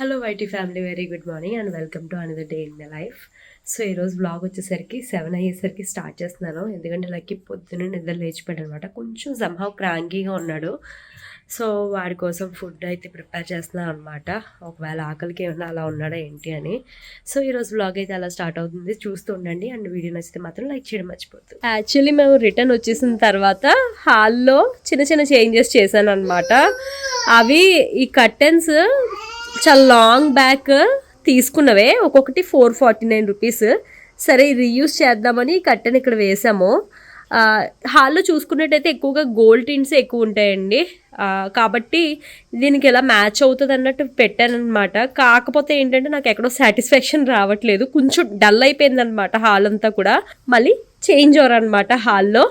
Hello Y T family, very good morning and welcome to another day in my life. So ఈరోజు blog వచ్చేసరికి 7 అయ్యేసరికి start చేస్తున్నాను. ఎందుకంటే lucky పొద్దున్న నిద్ర లేచిపోయాడు అనమాట. కొంచెం సంహవ్ క్రాంకీగా ఉన్నాడు. సో వాడి కోసం ఫుడ్ అయితే ప్రిపేర్ చేస్తున్నాను అనమాట. ఒకవేళ ఆకలికి ఏమన్నా అలా ఉన్నాడా ఏంటి అని. సో ఈరోజు బ్లాగ్ అయితే అలా స్టార్ట్ అవుతుంది, చూస్తూ ఉండండి. అండ్ వీడియో నచ్చితే మాత్రం లైక్ చేయడం మర్చిపోతుంది. యాక్చువల్లీ మేము రిటర్న్ వచ్చేసిన తర్వాత హాల్లో చిన్న చిన్న చేంజెస్ చేశాను అనమాట. అవి ఈ కర్టెన్స్ చాలా లాంగ్ బ్యాక్ తీసుకున్నవే, ఒక్కొక్కటి 449 రూపీస్. సరే రీయూజ్ చేద్దామని కట్టెన్ ఇక్కడ వేసాము. హాల్లో చూసుకున్నట్టయితే ఎక్కువగా గోల్డ్ టిన్స్ ఎక్కువ ఉంటాయండి, కాబట్టి దీనికి ఎలా మ్యాచ్ అవుతుంది అన్నట్టు పెట్టాను అనమాట. కాకపోతే ఏంటంటే నాకు ఎక్కడో సాటిస్ఫాక్షన్ రావట్లేదు, కొంచెం డల్ అయిపోయింది అనమాట హాల్ అంతా కూడా. మళ్ళీ చేంజ్ ఓవర్ అనమాట హాల్లో.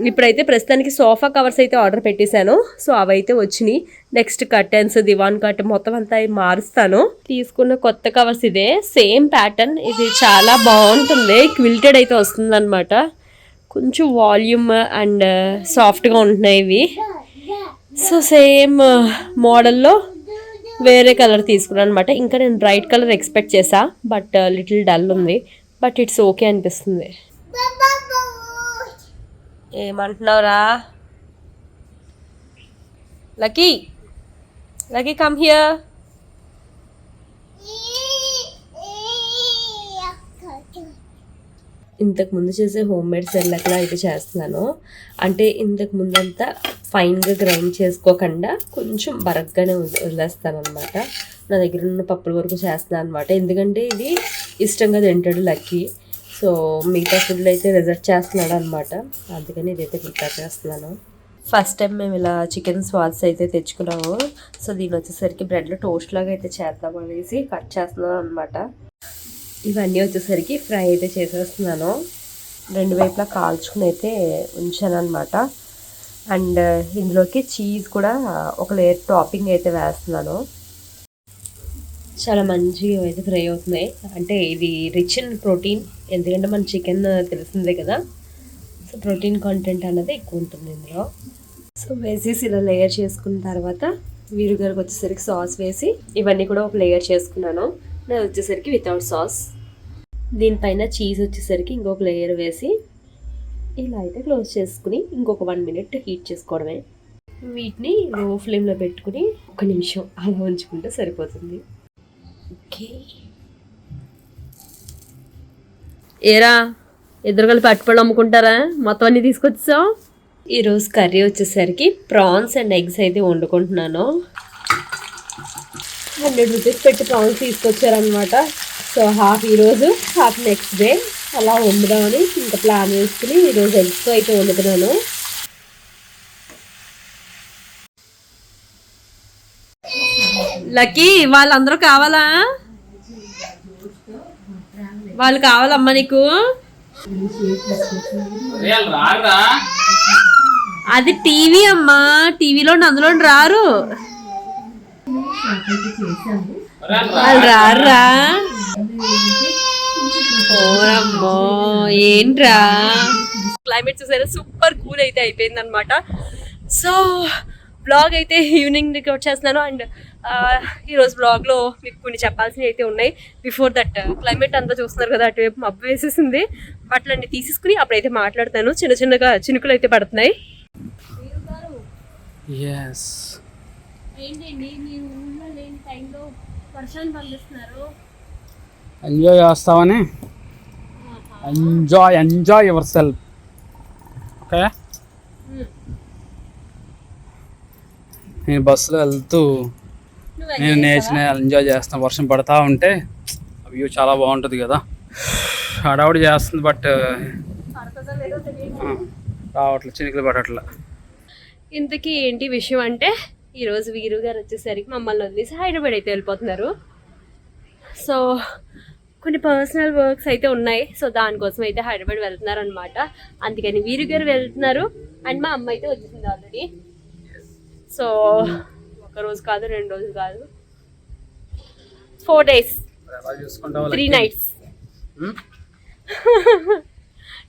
ఇప్పుడైతే ప్రస్తుతానికి సోఫా కవర్స్ అయితే ఆర్డర్ పెట్టేశాను. సో అవైతే వచ్చినాయి. నెక్స్ట్ కర్టెన్స్, దివాన్ కట్ మొత్తం అంతా మారుస్తాను. తీసుకున్న కొత్త కవర్స్ ఇదే, సేమ్ ప్యాటర్న్. ఇది చాలా బాగుంటుంది, క్విల్టెడ్ అయితే వస్తుంది అనమాట. కొంచెం వాల్యూమ్ అండ్ సాఫ్ట్గా ఉంటున్నాయి ఇవి. సో సేమ్ మోడల్లో వేరే కలర్ తీసుకున్నాను అనమాట. ఇంకా నేను బ్రైట్ కలర్ ఎక్స్పెక్ట్ చేసా, బట్ లిటిల్ డల్ ఉంది. బట్ ఇట్స్ ఓకే అనిపిస్తుంది. ఏమంటున్నావురా లక్కీ? Lucky come here. ఇంతకు ముందు చేసే హోమ్ మేడ్ సెర్లాక్లా అయితే చేస్తున్నాను. అంటే ఇంతకు ముందంతా ఫైన్గా గ్రైండ్ చేసుకోకుండా కొంచెం బరగ్గానే వదిలేస్తాను అనమాట. నా దగ్గర ఉన్న పప్పుల వరకు చేస్తున్నాను అనమాట. ఎందుకంటే ఇది ఇష్టంగా తింటాడు లక్కీ. సో మిగతా ఫుడ్లు అయితే రిజర్వ్ చేస్తున్నాడు అనమాట. అందుకని ఇదైతే ప్రిపేర్ చేస్తున్నాను. ఫస్ట్ టైం మేము ఇలా చికెన్ స్వాల్స్ అయితే తెచ్చుకున్నాము. సో దీని వచ్చేసరికి బ్రెడ్లో టోస్ట్ లాగా అయితే చేద్దాం అనేసి కట్ చేస్తున్నాను అనమాట. ఇవన్నీ వచ్చేసరికి ఫ్రై అయితే చేసేస్తున్నాను. రెండు వైపులా కాల్చుకుని అయితే ఉంచాను అనమాట. అండ్ ఇందులోకి చీజ్ కూడా ఒక లేయర్ టాపింగ్ అయితే వేస్తున్నాను. చాలా మంచిగా అయితే ఫ్రై అవుతున్నాయి. అంటే ఇది రిచ్ ఇన్ ప్రోటీన్, ఎందుకంటే మన చికెన్ తెలిసిందే కదా. సో ప్రోటీన్ కంటెంట్ అన్నది ఎక్కువ ఉంటుంది ఇందులో. సో వేసేసి ఇలా లేయర్ చేసుకున్న తర్వాత వీరుగారికి వచ్చేసరికి సాస్ వేసి ఇవన్నీ కూడా ఒక లేయర్ చేసుకున్నాను. నేను వచ్చేసరికి వితౌట్ సాస్. దీనిపైన చీజ్ వచ్చేసరికి ఇంకొక లేయర్ వేసి ఇలా అయితే క్లోజ్ చేసుకుని ఇంకొక 1 మినిట్ హీట్ చేసుకోవడమే. వీటిని లో ఫ్లేమ్లో పెట్టుకుని 1 నిమిషం అలా ఉంచుకుంటే సరిపోతుంది. ఓకే, ఏరా ఇద్దరు కలిపి అట్టుపళ్ళు అమ్ముకుంటారా? మొత్తం అన్నీ తీసుకొచ్చావు. ఈరోజు కర్రీ వచ్చేసరికి ప్రాన్స్ అండ్ ఎగ్స్ అయితే వండుకుంటున్నాను. 100 రూపీస్ పెట్టి ప్రాన్స్ తీసుకొచ్చారనమాట. సో హాఫ్ ఈరోజు, హాఫ్ నెక్స్ట్ డే అలా వండుదామని ఇంకా ప్లాన్ వేసుకుని ఈరోజు ఎగ్స్తో అయితే వండుతున్నాను. లక్కీ వాళ్ళందరూ కావాలా? వాళ్ళు కావాలమ్మా నీకు? అది టీవీ అమ్మా, టీవీలో అందులో రారు వాళ్ళు, రారా? ఓరమ్మో ఏంట్రా. క్లైమేట్ చూసారా, సూపర్ కూల్ అయితే అయిపోయింది అనమాట. సో బ్లాగ్ అయితే ఈవినింగ్ రికార్డ్ చేస్తున్నాను. అండ్ ఈరోజు బ్లాగ్లో మీకు కొన్ని చెప్పాల్సినవి అయితే ఉన్నాయి. బిఫోర్ దట్ క్లైమేట్ అంతా చూస్తున్నారు కదా, అటువైపు మబ్బు వేసేసింది. బట్టలన్నీ తీసేసుకుని అప్పుడైతే మాట్లాడతాను. చిన్న చిన్నగా చినుకులు అయితే పడుతున్నాయి. ఏంటండి మీ ఊళ్ళో లేని టైంలో వర్షాలు పండిస్తున్నారు? ఎంజాయ్ చేస్తామని. Enjoy your self. ఓకే, నేను బస్సులో వెళ్తూ నేను నేర్చిన ఎంజాయ్ చేస్తాను. వర్షం పడతా ఉంటే వ్యూ చాలా బాగుంటుంది కదా. హడావుడి చేస్తుంది, బట్ రావట్లేదు, చినుకులు పడట్లా. ఇంతకీ ఏంటి విషయం అంటే, ఈరోజు వీరు గారు వచ్చేసరికి మమ్మల్ని వదిలేసి హైదరాబాద్ అయితే వెళ్ళిపోతున్నారు. సో కొన్ని పర్సనల్ వర్క్స్ అయితే ఉన్నాయి. సో దానికోసం అయితే హైదరాబాద్ వెళ్తున్నారు అనమాట. అందుకని వీరు గారు వెళ్తున్నారు. అండ్ మా అమ్మ అయితే వచ్చేసింది ఆల్రెడీ. సో 1 రోజు కాదు, 2 రోజులు కాదు, 4 days, 3 nights.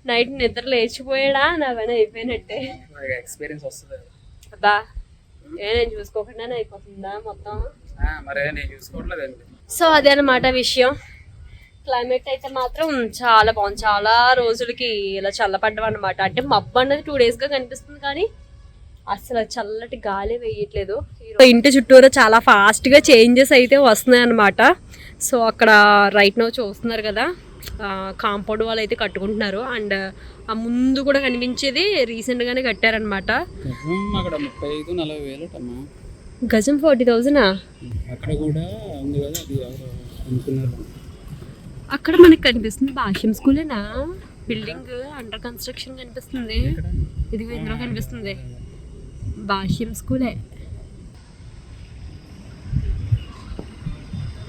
నైట్ నిద్ర లేచిపోయాడా నా పని అయిపోయినట్టే. ఎక్స్పీరియన్స్ వస్తుంది అబ్బా, నేను చూసుకోకుండా అయిపోతుందా మొత్తం? మరే నేను చూసుకోవట్లేదండి. సో అదే అనమాట విషయం. క్లైమేట్ అయితే మాత్రం చాలా బాగుంది. చాలా రోజులకి ఇలా చల్లపడ్డం అనమాట. అంటే మబ్బు అన్నది 2 daysగా కనిపిస్తుంది కానీ అసలు చల్లటి గాలి వేయట్లేదు. ఇంటి చుట్టూరా చాలా ఫాస్ట్గా చేంజెస్ అయితే వస్తున్నాయి అనమాట. సో అక్కడ రైట్ నో చూస్తున్నారు కదా, కాంపౌండ్ వాళ్ళు అయితే కట్టుకుంటున్నారు. అండ్ ఆ ముందు కూడా కనిపించేది రీసెంట్గానే కట్టారనమాట. అక్కడ 35-40 వేలు గజం 40,000. అక్కడ కూడా ఉంది కదా, అది అనుకున్నారు. అక్కడ మనకి కనిపిస్తుంది భాష్యం స్కూలేనా? బిల్డింగ్ అండర్ కన్స్ట్రక్షన్ కనిపిస్తుంది. ఇది ఇందులో కనిపిస్తుంది భాష్యం స్కూలే.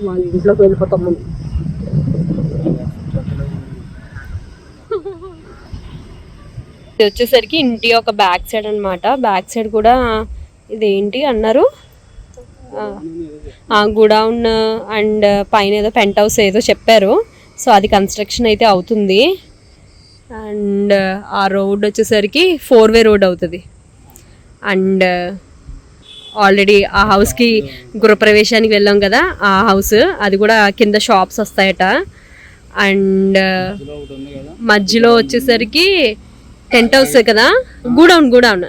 వాళ్ళ ఇంట్లోకి వెళ్ళిపోతాం మనం. ఇది వచ్చేసరికి ఇంటి ఒక బ్యాక్ సైడ్ అనమాట. బ్యాక్ సైడ్ కూడా ఇదేంటి అన్నారు, గుడౌన్ అండ్ పైన ఏదో పెంట్ హౌస్ ఏదో చెప్పారు. సో అది కన్స్ట్రక్షన్ అయితే అవుతుంది. అండ్ ఆ రోడ్ వచ్చేసరికి 4-way రోడ్ అవుతుంది. అండ్ ఆల్రెడీ ఆ హౌస్కి గృహప్రవేశానికి వెళ్ళాం కదా, ఆ హౌస్ అది కూడా కింద షాప్స్ వస్తాయట. అండ్ మధ్యలో వచ్చేసరికి టెంట్ హౌస్ కదా, గుడౌన్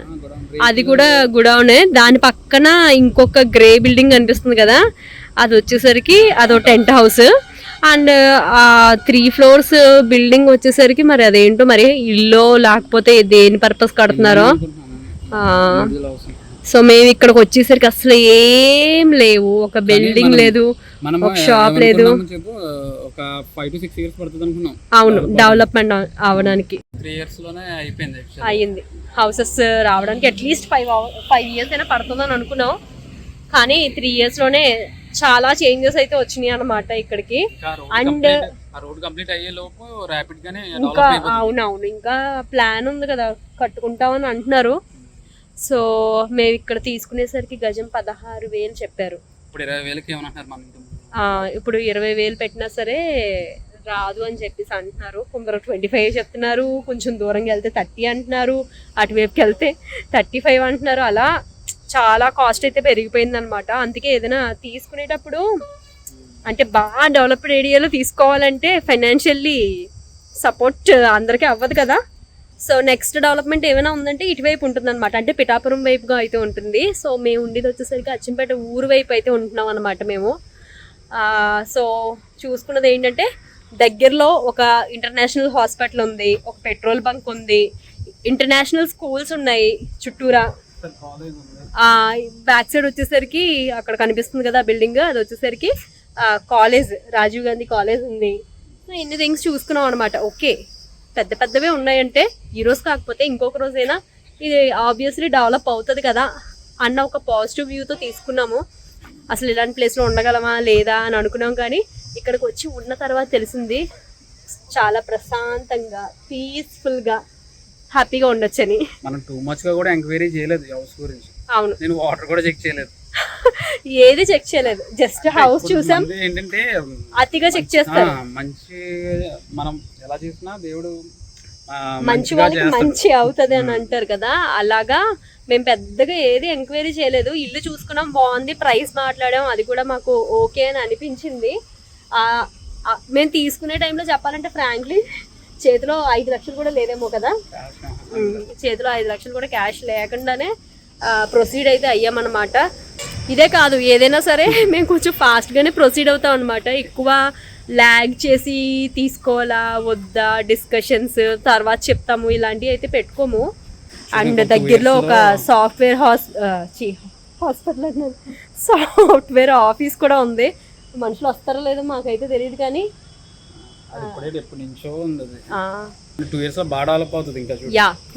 అది కూడా గుడౌనే. దాని పక్కన ఇంకొక గ్రే బిల్డింగ్ కనిపిస్తుంది కదా, అది వచ్చేసరికి అదో టెంట్ హౌస్. అండ్ ఆ 3 floors బిల్డింగ్ వచ్చేసరికి మరి అదేంటో మరి ఇల్లు లేకపోతే దేని పర్పస్ కడుతున్నారో. సో మేము ఇక్కడికి వచ్చేసరికి అసలు ఏం లేవు, ఒక బిల్డింగ్ లేదు, ఒక షాప్ లేదు. ఒక 5 to 6 years పడుతుంది అనుకున్నాం. అవును, డెవలప్మెంట్ అవడానికి 3 years లోనే అయ్యింది. హౌసెస్ రావడానికి అట్లీస్ట్ 5 years అయినా పడుతుందని అనుకున్నాం. కానీ 3 years లోనే చాలా చేంజెస్ అయితే వచ్చినాయి అన్నమాట ఇక్కడికి. అండ్ రోడ్ కంప్లీట్ అయ్యే లోపు ర్యాపిడ్ గానే ఇంకా అవునవును ఇంకా ప్లాన్ ఉంది కదా, కట్టుకుంటామని అంటున్నారు. సో మేము ఇక్కడ తీసుకునేసరికి గజం 16,000 చెప్పారు. ఇప్పుడు 20,000కి ఏమన్నారు మన ఇంటి? ఇప్పుడు 20,000 పెట్టినా సరే రాదు అని చెప్పేసి అంటున్నారు. కొందరు 25 చెప్తున్నారు, కొంచెం దూరంగా వెళ్తే 30 అంటున్నారు, అటువైపుకి వెళ్తే 35 అంటున్నారు. అలా చాలా కాస్ట్ అయితే పెరిగిపోయింది అనమాట. అందుకే ఏదైనా తీసుకునేటప్పుడు అంటే బాగా డెవలప్డ్ ఏరియాలో తీసుకోవాలంటే ఫైనాన్షియల్లీ సపోర్ట్ అందరికీ అవ్వదు కదా. సో నెక్స్ట్ డెవలప్మెంట్ ఏమైనా ఉందంటే ఇటువైపు ఉంటుంది అనమాట, అంటే పిఠాపురం వైపుగా అయితే ఉంటుంది. సో మేము ఉండేది వచ్చేసరికి అచ్చంపేట ఊరు వైపు అయితే ఉంటున్నాం అనమాట మేము. సో చూసుకున్నది ఏంటంటే దగ్గరలో ఒక ఇంటర్నేషనల్ హాస్పిటల్ ఉంది, ఒక పెట్రోల్ బంక్ ఉంది, ఇంటర్నేషనల్ స్కూల్స్ ఉన్నాయి చుట్టూరా. బ్యాక్ సైడ్ వచ్చేసరికి అక్కడ కనిపిస్తుంది కదా బిల్డింగ్, అది వచ్చేసరికి కాలేజ్, రాజీవ్ గాంధీ కాలేజ్ ఉంది. సో ఇన్ని థింగ్స్ చూసుకున్నాం అనమాట. ఓకే, పెద్ద పెద్దవే ఉన్నాయంటే ఈరోజు కాకపోతే ఇంకొక రోజైనా ఇది ఆబ్వియస్లీ డెవలప్ అవుతుంది కదా అన్న ఒక పాజిటివ్ వ్యూతో తీసుకున్నాము. అసలు ఇలాంటి ప్లేస్లో ఉండగలమా లేదా అని అనుకున్నాం, కానీ ఇక్కడికి వచ్చి ఉన్న తర్వాత తెలిసింది చాలా ప్రశాంతంగా పీస్ఫుల్గా హ్యాపీగా ఉండొచ్చని. మనం టూ మచ్ గా కూడా ఎంక్వైరీ చేయలేదు హౌస్ గురించి. అవును, నేను వాటర్ కూడా చెక్ చేయలేదు, ఏది చెక్ చేయలేదు, జస్ట్ హౌస్ చూసాం. ఏంటంటే అతిగా చెక్ చేస్తారు. మంచి మనం ఎలా చేసినా దేవుడు మంచి వాళ్ళకి మంచి అవుతుంది అని అంటారు కదా, అలాగా మేము పెద్దగా ఏది ఎంక్వైరీ చేయలేదు. ఇల్లు చూసుకున్నాం, బాగుంది, ప్రైస్ మాట్లాడాం, అది కూడా మాకు ఓకే అని అనిపించింది. మేము తీసుకునే టైంలో చెప్పాలంటే ఫ్రాంక్లీ చేతిలో 5 లక్షలు కూడా లేదేమో కదా, చేతిలో 5 లక్షలు కూడా క్యాష్ లేకుండానే ప్రొసీడ్ అయితే అయ్యామన్నమాట. ఇదే కాదు, ఏదైనా సరే మేము కొంచెం ఫాస్ట్గానే ప్రొసీడ్ అవుతాం అనమాట. ఎక్కువ ల్యాగ్ చేసి తీసుకోవాలా వద్దా డిస్కషన్స్ తర్వాత చెప్తాము ఇలాంటివి అయితే పెట్టుకోము. అండ్ దగ్గరలో ఒక సాఫ్ట్వేర్ హాస్పిటల్ సాఫ్ట్వేర్ ఆఫీస్ కూడా ఉంది. మనుషులు వస్తారో లేదో మాకైతే తెలియదు, కానీ ఎప్పటి నుంచో ఉంది. 2 years లో బాగా డెవలప్ అవుతుంది. ఇంకా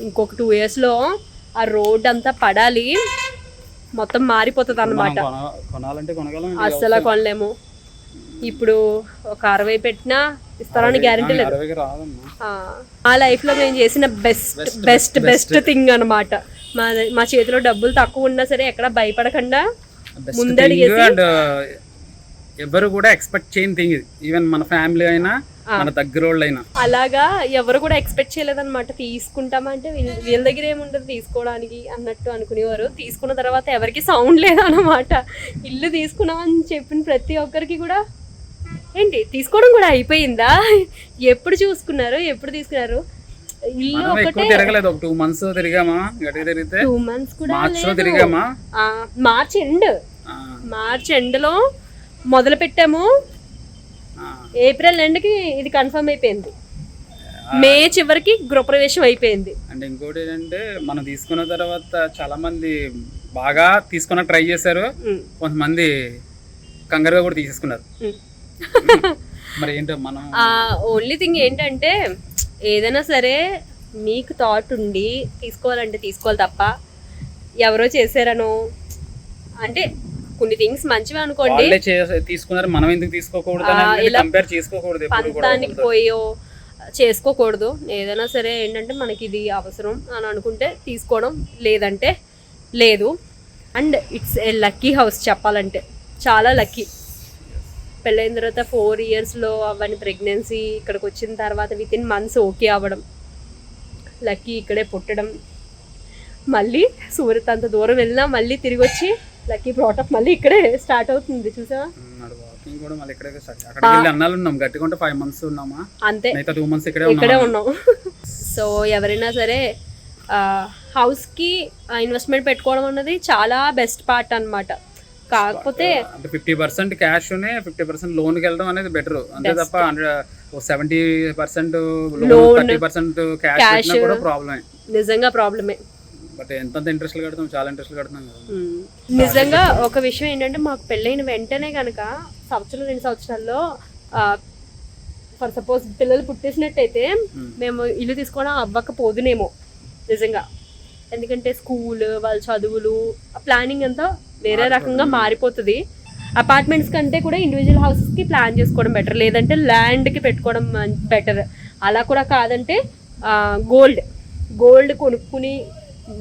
ఇంకొక 2 years లో ఆ రోడ్ అంతా పడాలి, మొత్తం మారిపోతుంది అన్నమాట. అస్సలు కొనలేము. ఇప్పుడు ఒక 60 పెట్టినా ఇస్తారని గ్యారంటీ లేదు. ఆ లైఫ్ లో మేము చేసిన బెస్ట్ థింగ్ అనమాట. మా చేతిలో డబ్బులు తక్కువ ఉన్నా సరే ఎక్కడ భయపడకుండా ముందడిగేసి, ఎవరు కూడా ఎక్స్పెక్ట్ చేయని థింగ్ ఇది. ఈవెన్ మన ఫ్యామిలీ అయినా మన దగ్గర వాళ్ళైనా. అలాగా ఎవరు కూడా ఎక్స్పెక్ట్ చేయలేదన్నమాట. తీసుకుంటామంటే వీళ్ళ దగ్గర ఏముంటుంది తీసుకోవడానికి అన్నట్టు అనుకునేవారు. తీసుకున్న తర్వాత ఎవరికి సౌండ్ లేదన్నమాట. ఇల్లు తీసుకున్నామని చెప్పిన ప్రతి ఒక్కరికి కూడా ఏంటి తీసుకోవడం కూడా అయిపోయిందా, ఎప్పుడు చూసుకున్నారు, ఎప్పుడు తీసుకున్నారు. ఇల్లు ఒకటే తిరగలేదు, ఒక 2 months తిరిగామా, 2 months కూడా తిరిగామా. మార్చ్ ఎండ్లో మొదలు పెట్టాము, ఏప్రిల్ ఎండ్కి ఇది కన్ఫర్మ్ అయిపోయింది, మే చివరికి గృహప్రవేశం అయిపోయింది. అంటే ఇంకోటి ఏంటంటే మనం తీసుకున్న తర్వాత చాలా మంది బాగా తీసుకున్న ట్రై చేశారు, కొంతమంది కంగారుగా కూడా తీసేసుకున్నారు. మరి ఏంటో మనం ఓన్లీ థింగ్ ఏంటంటే ఏదైనా సరే మీకు థాట్ ఉండి తీసుకోవాలంటే తీసుకోవాలి తప్ప ఎవరో చేశారనో, అంటే కొన్ని థింగ్స్ మంచివి అనుకోండి తీసుకున్నారు మనం ఎందుకు తీసుకోకూడదు, ఇలా కంపేర్ చేసుకోకూడదు, పంతానికి పోయో చేసుకోకూడదు. ఏదైనా సరే ఏంటంటే మనకి ఇది అవసరం అని అనుకుంటే తీసుకోవడం, లేదంటే లేదు. And it's a lucky house చెప్పాలంటే, చాలా లక్కీ. పెళ్ళైన తర్వాత 4 yearsలో అవన్నీ ప్రెగ్నెన్సీ, ఇక్కడికి వచ్చిన తర్వాత within months ఓకే అవ్వడం, లక్కీ ఇక్కడే పుట్టడం, మళ్ళీ సూరత్ అంత దూరం వెళ్ళినా మళ్ళీ తిరిగి వచ్చి లక్కీ ప్రోడక్ట్ మళ్ళీ ఇక్కడే స్టార్ట్ అవుతుంది. చూసావా, అంతే ఇక్కడే ఉన్నాం. సో ఎవరైనా సరే హౌస్కి ఇన్వెస్ట్మెంట్ పెట్టుకోవడం అన్నది చాలా బెస్ట్ పార్ట్ అన్నమాట. కాకపోతే 50% క్యాష్ 50% లోన్కి వెళ్ళడం అనేది బెటర్, అంతే తప్ప 70% లోన్ 30% క్యాష్ కూడా ప్రాబ్లమే, నిజంగా ప్రాబ్లమే. బట్ ఎంత ఇంట్రెస్ట్ కడతాం, చాలా ఇంట్రెస్ట్ కడుతున్నాం కదా. నిజంగా ఒక విషయం ఏంటంటే మాకు పెళ్ళైన వెంటనే కనుక 2 సంవత్సరాల్లో ఫర్ సపోజ్ పిల్లలు పుట్టేసినట్టయితే మేము ఇల్లు తీసుకోవడం అవ్వకపోదునేమో నిజంగా. ఎందుకంటే స్కూల్, వాళ్ళ చదువులు, ప్లానింగ్ అంతా వేరే రకంగా మారిపోతుంది. అపార్ట్మెంట్స్ కంటే కూడా ఇండివిజువల్ హౌసెస్కి ప్లాన్ చేసుకోవడం బెటర్, లేదంటే ల్యాండ్కి పెట్టుకోవడం బెటర్. అలా కూడా కాదంటే గోల్డ్ కొనుక్కుని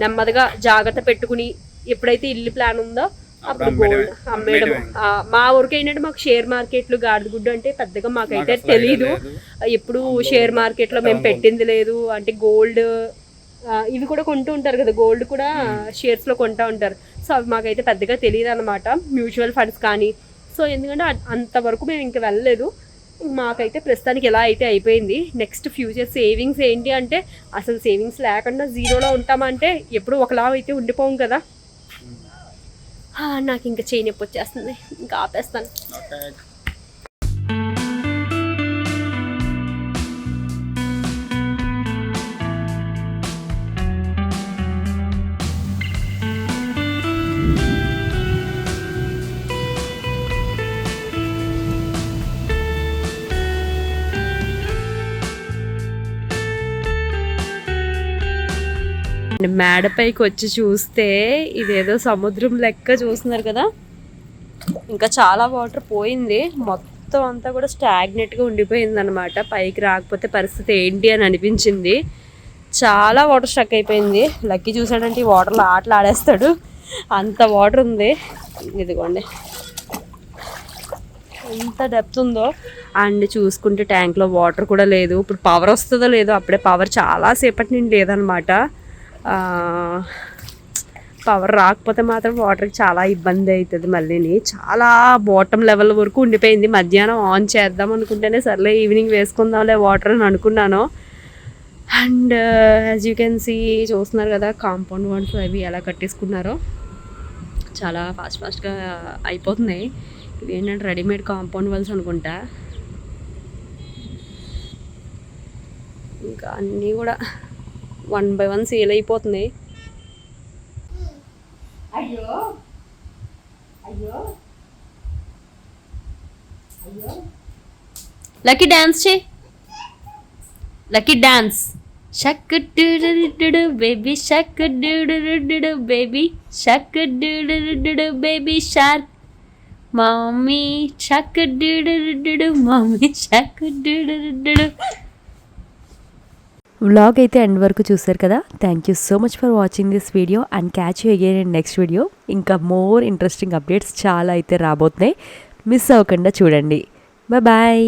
నెమ్మదిగా జాగ్రత్త పెట్టుకుని ఎప్పుడైతే ఇల్లు ప్లాన్ ఉందో అప్పుడు గోల్డ్ అమ్మేయడం. మా ఊరికి ఏంటంటే మాకు షేర్ మార్కెట్లు, గాడిదగుడ్డు అంటే పెద్దగా మాకైతే తెలీదు. ఎప్పుడు షేర్ మార్కెట్లో మేము పెట్టింది లేదు. అంటే గోల్డ్ ఇవి కూడా కొంటూ ఉంటారు కదా, గోల్డ్ కూడా షేర్స్లో కొంటూ ఉంటారు. సో అవి మాకైతే పెద్దగా తెలియదు అనమాట, మ్యూచువల్ ఫండ్స్ కానీ. సో ఎందుకంటే అంతవరకు మేము ఇంకా వెళ్ళలేదు. మాకైతే ప్రస్తుతానికి ఎలా అయితే అయిపోయింది. నెక్స్ట్ ఫ్యూచర్ సేవింగ్స్ ఏంటి అంటే అసలు సేవింగ్స్ లేకుండా జీరోలో ఉంటామంటే ఎప్పుడు ఒకలా అయితే ఉండిపోం కదా. నాకు ఇంకా చేయి నొప్పి వచ్చేస్తుంది, ఇంకా ఆపేస్తాను. మేడపైకి వచ్చి చూస్తే ఇదేదో సముద్రం లెక్క చూస్తున్నారు కదా, ఇంకా చాలా వాటర్ పోయింది, మొత్తం అంతా కూడా స్టాగ్నెట్గా ఉండిపోయింది అనమాట. పైకి రాకపోతే పరిస్థితి ఏంటి అని అనిపించింది. చాలా వాటర్ స్టక్ అయిపోయింది. లక్కీ చూసాడంటే ఈ వాటర్లో ఆటలు ఆడేస్తాడు, అంత వాటర్ ఉంది. ఇదిగోండి ఎంత డెప్త్ ఉందో. అండ్ చూసుకుంటే ట్యాంక్లో వాటర్ కూడా లేదు. ఇప్పుడు పవర్ వస్తుందో లేదో, అప్పుడే పవర్ చాలాసేపటి నుండి లేదనమాట. పవర్ రాకపోతే మాత్రం వాటర్కి చాలా ఇబ్బంది అవుతుంది. మళ్ళీని చాలా బాటమ్ లెవెల్ వరకు ఉండిపోయింది. మధ్యాహ్నం ఆన్ చేద్దాం అనుకుంటేనే సర్లే ఈవినింగ్ వేసుకుందాంలే వాటర్ అని అనుకున్నాను. And as you can see చూస్తున్నారు కదా కాంపౌండ్ వాల్స్ అవి ఎలా కట్టేసుకున్నారో, చాలా ఫాస్ట్గా అయిపోతున్నాయి. ఇవి ఏంటంటే రెడీమేడ్ కాంపౌండ్ వాల్స్ అనుకుంటా. ఇంకా అన్నీ కూడా 1 by 1 సేల్ అయిపోతుంది. లక్కీ డాన్స్ చే, lucky dance. షక్ do baby, షక్ do baby, షక్ do baby shark, mummy షక్ do mummy షక్ do. Vlog అయితే ఎండ్ వరకు చూసారు కదా. Thank you so much for watching this video and catch you again in next video. ఇంకా more interesting updates చాలా అయితే రాబోతున్నాయి, miss అవ్వకుండా చూడండి. బాయ్.